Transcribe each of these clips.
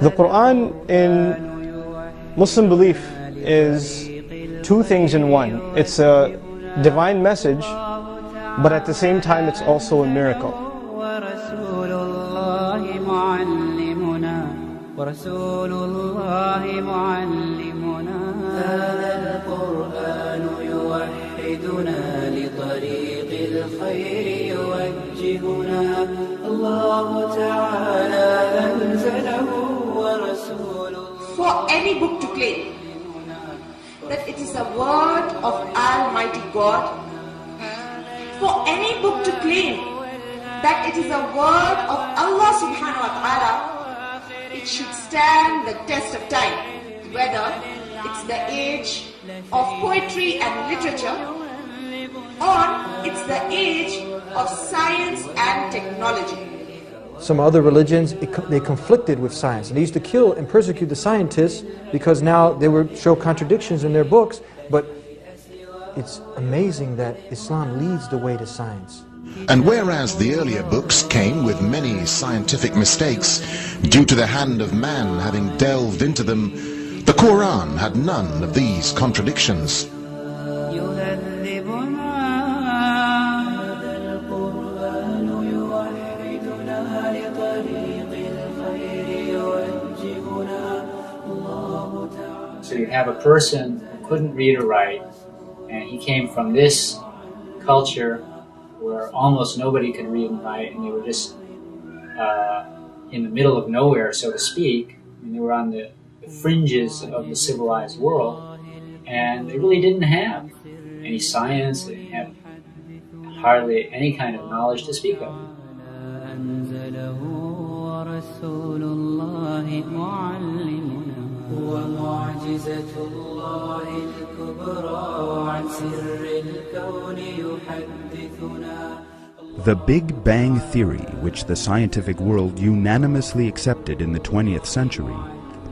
The Qur'an in Muslim belief is two things in one. It's a divine message, but at the same time it's also a miracle. For any book to claim that it is a word of Almighty God, for any book to claim that it is a word of Allah subhanahu wa ta'ala, it should stand the test of time, whether it's the age of poetry and literature, or it's the age of science and technology. Some other religions, they conflicted with science. They used to kill and persecute the scientists because now they would show contradictions in their books. But it's amazing that Islam leads the way to science. And whereas the earlier books came with many scientific mistakes due to the hand of man having delved into them, the Qur'an had none of these contradictions. So you have a person who couldn't read or write, and he came from this culture where almost nobody could read and write, and they were just in the middle of nowhere, so to speak, and they were on the fringes of the civilized world, and they really didn't have any science, they didn't have hardly any kind of knowledge to speak of. The Big Bang Theory, which the scientific world unanimously accepted in the 20th century,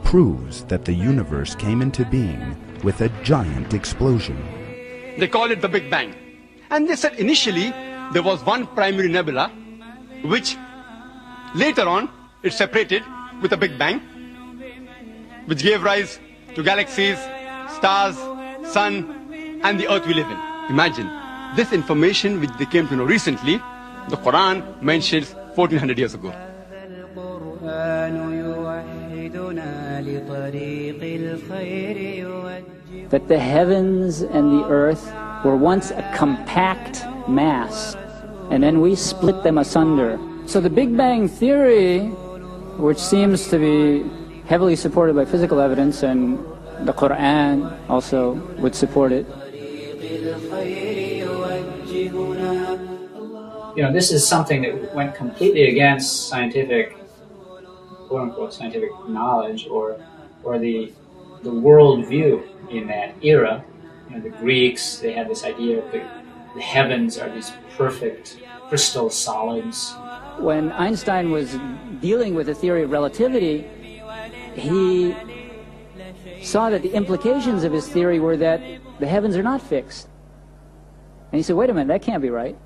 proves that the universe came into being with a giant explosion. They call it the Big Bang. And they said initially there was one primary nebula, which later on it separated with a Big Bang, which gave rise to galaxies, stars, sun, and the earth we live in. Imagine, this information which they came to know recently, the Qur'an mentions 1400 years ago. That the heavens and the earth were once a compact mass, and then we split them asunder. So the Big Bang Theory, which seems to be heavily supported by physical evidence, and the Qur'an also would support it. You know, this is something that went completely against scientific, quote-unquote, scientific knowledge or the world view in that era. You know, the Greeks, they had this idea of the heavens are these perfect crystal solids. When Einstein was dealing with the theory of relativity, he saw that the implications of his theory were that the heavens are not fixed. And he said, wait a minute, that can't be right.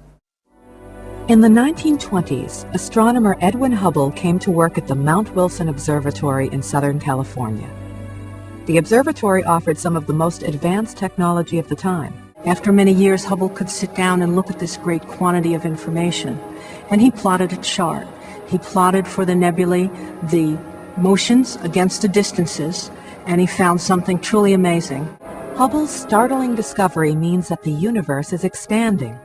In the 1920s, astronomer Edwin Hubble came to work at the Mount Wilson Observatory in Southern California. The observatory offered some of the most advanced technology of the time. After many years, Hubble could sit down and look at this great quantity of information, and he plotted a chart. He plotted for the nebulae the motions against the distances, and he found something truly amazing. Hubble's startling discovery means that the universe is expanding.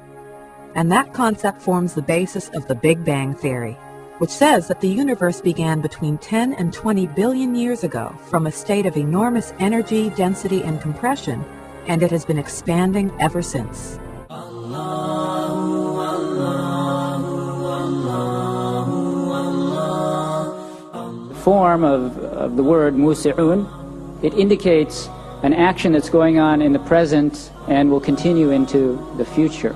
And that concept forms the basis of the Big Bang Theory, which says that the universe began between 10 and 20 billion years ago from a state of enormous energy, density, and compression, and it has been expanding ever since. The form of the word musi'un, it indicates an action that's going on in the present and will continue into the future.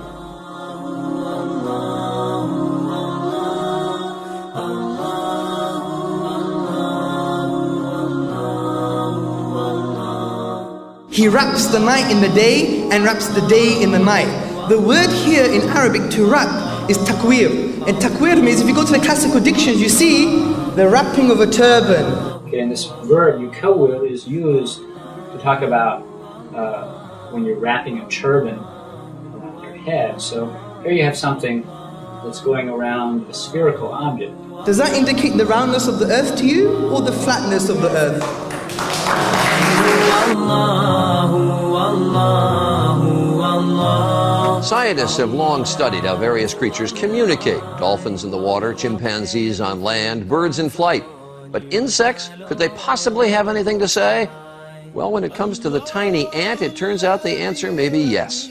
He wraps the night in the day and wraps the day in the night. The word here in Arabic to wrap is takwir, And takwir means, if you go to the classical dictionaries, you see the wrapping of a turban. Okay, and this verb, yukawwil, is used to talk about when you're wrapping a turban around your head. So here you have something that's going around a spherical object. Does that indicate the roundness of the earth to you, or the flatness of the earth? Scientists have long studied how various creatures communicate. Dolphins in the water, chimpanzees on land, birds in flight. But insects, could they possibly have anything to say? Well, when it comes to the tiny ant, it turns out the answer may be yes.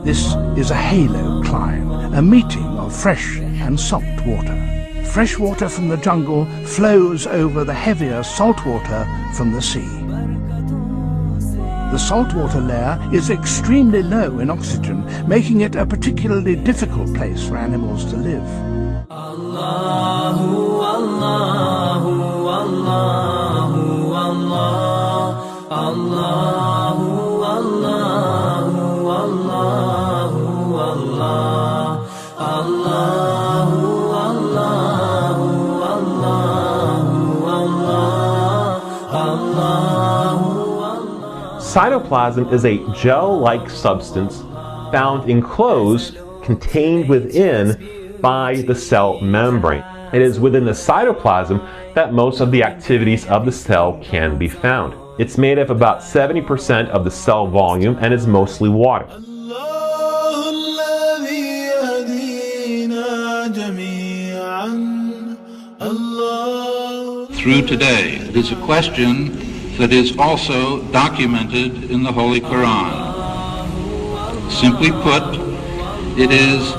This is a halo climb, a meeting of fresh and salt water. Fresh water from the jungle flows over the heavier salt water from the sea. The saltwater layer is extremely low in oxygen, making it a particularly difficult place for animals to live. Cytoplasm is a gel-like substance found enclosed, contained within by the cell membrane. It is within the cytoplasm that most of the activities of the cell can be found. It's made up about 70% of the cell volume and is mostly water. Through today, it is a question that is also documented in the Holy Qur'an. Simply put, it is,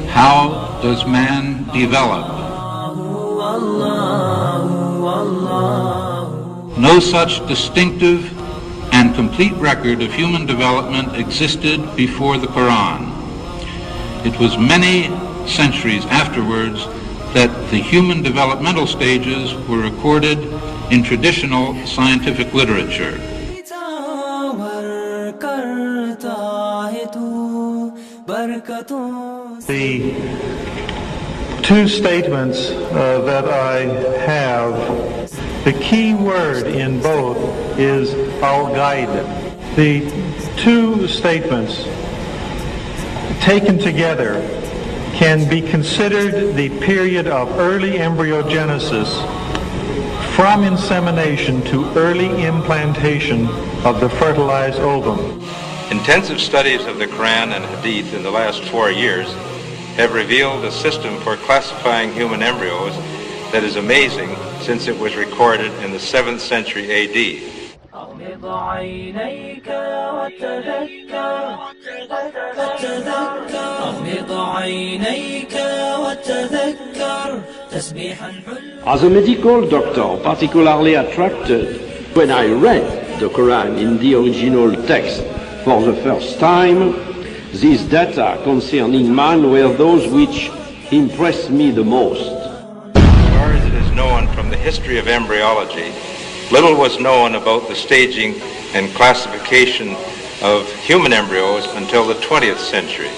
how does man develop? No such distinctive and complete record of human development existed before the Qur'an. It was many centuries afterwards that the human developmental stages were recorded in traditional scientific literature. The two statements that I have, the key word in both is al-Ghaid. The two statements taken together can be considered the period of early embryogenesis from insemination to early implantation of the fertilized ovum. Intensive studies of the Qur'an and Hadith in the last 4 years have revealed a system for classifying human embryos that is amazing, since it was recorded in the 7th century AD. As a medical doctor, particularly attracted when I read the Quran in the original text for the first time, these data concerning man were those which impressed me the most. As far as it is known from the history of embryology, little was known about the staging and classification of human embryos until the 20th century.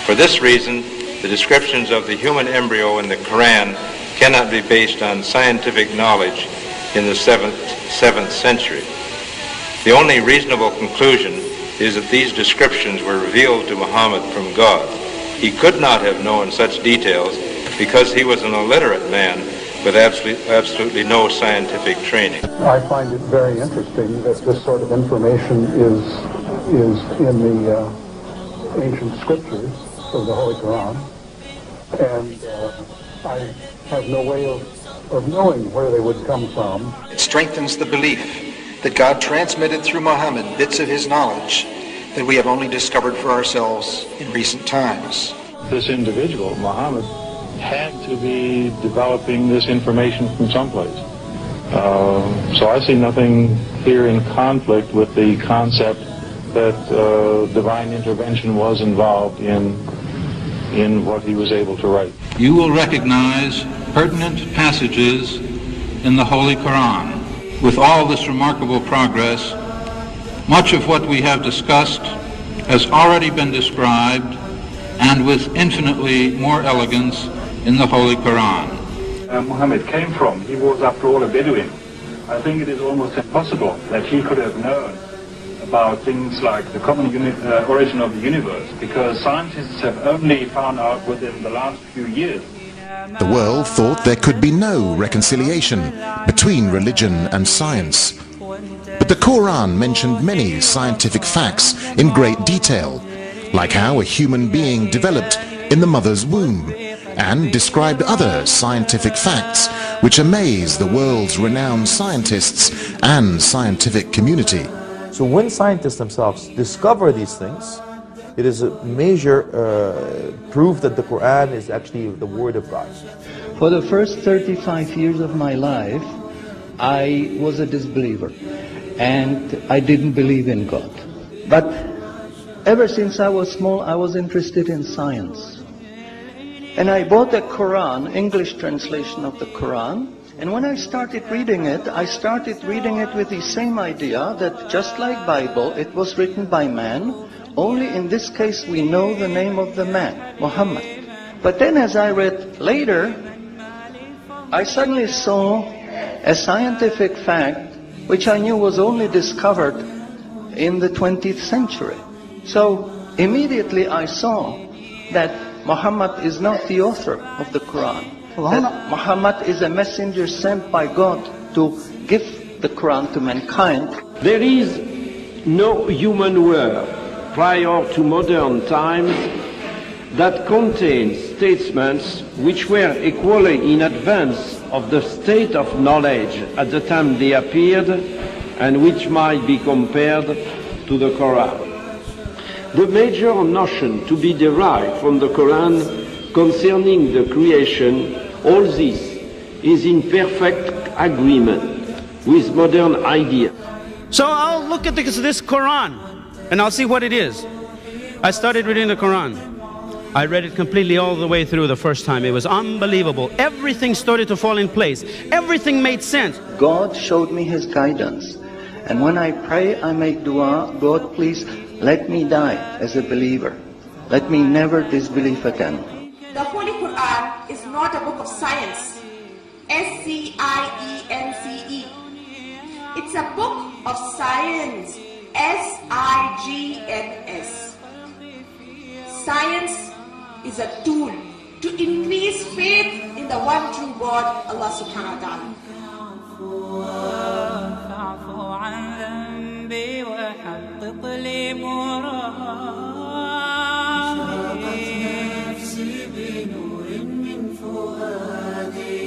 For this reason, the descriptions of the human embryo in the Quran cannot be based on scientific knowledge in the 7th century. The only reasonable conclusion is that these descriptions were revealed to Muhammad from God. He could not have known such details because he was an illiterate man with absolutely no scientific training. I find it very interesting that this sort of information is in the ancient scriptures of the Holy Quran, and I have no way of knowing where they would come from. It strengthens the belief that God transmitted through Muhammad bits of his knowledge that we have only discovered for ourselves in recent times. This individual, Muhammad, had to be developing this information from someplace. So I see nothing here in conflict with the concept that divine intervention was involved in what he was able to write. You will recognize pertinent passages in the Holy Qur'an. With all this remarkable progress, much of what we have discussed has already been described, and with infinitely more elegance, in the Holy Qur'an. Muhammad came from, he was after all a Bedouin. I think it is almost impossible that he could have known about things like the common origin of the universe, because scientists have only found out within the last few years. The world thought there could be no reconciliation between religion and science. But the Qur'an mentioned many scientific facts in great detail, like how a human being developed in the mother's womb, and described other scientific facts which amaze the world's renowned scientists and scientific community. So when scientists themselves discover these things, it is a major proof that the Qur'an is actually the Word of God. For the first 35 years of my life, I was a disbeliever, and I didn't believe in God. But ever since I was small, I was interested in science. And I bought the Qur'an, English translation of the Qur'an, and when I started reading it with the same idea that just like Bible, it was written by man, only in this case we know the name of the man, Muhammad. But then as I read later, I suddenly saw a scientific fact which I knew was only discovered in the 20th century. So immediately I saw that Muhammad is not the author of the Quran. That Muhammad is a messenger sent by God to give the Quran to mankind. There is no human work prior to modern times that contains statements which were equally in advance of the state of knowledge at the time they appeared, and which might be compared to the Quran. The major notion to be derived from the Quran concerning the creation, all this is in perfect agreement with modern ideas. So I'll look at this Quran and I'll see what it is. I started reading the Quran. I read it completely all the way through the first time. It was unbelievable. Everything started to fall in place. Everything made sense. God showed me His guidance. And when I pray, I make dua, God, please let me die as a believer. Let me never disbelieve again. The Holy Quran is not a book of science. S-C-I-E-N-C-E. It's a book of science. S-I-G-N-S. Science is a tool to increase faith in the one true God, Allah subhanahu wa ta'ala. وحقق لي مرادي نفسي بنور من فؤادي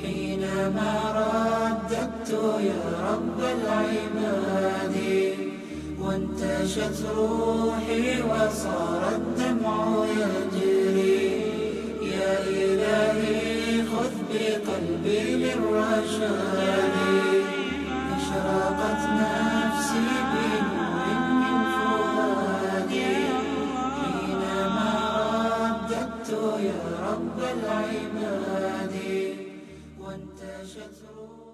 حينما رددت يا رب العباد وانتشت روحي وصار الدمع يجري يا إلهي خذ بقلبي للرشاد أشرقت نفسي بنور من فؤادي حينما رددت يا رب العباد وانتشت روحي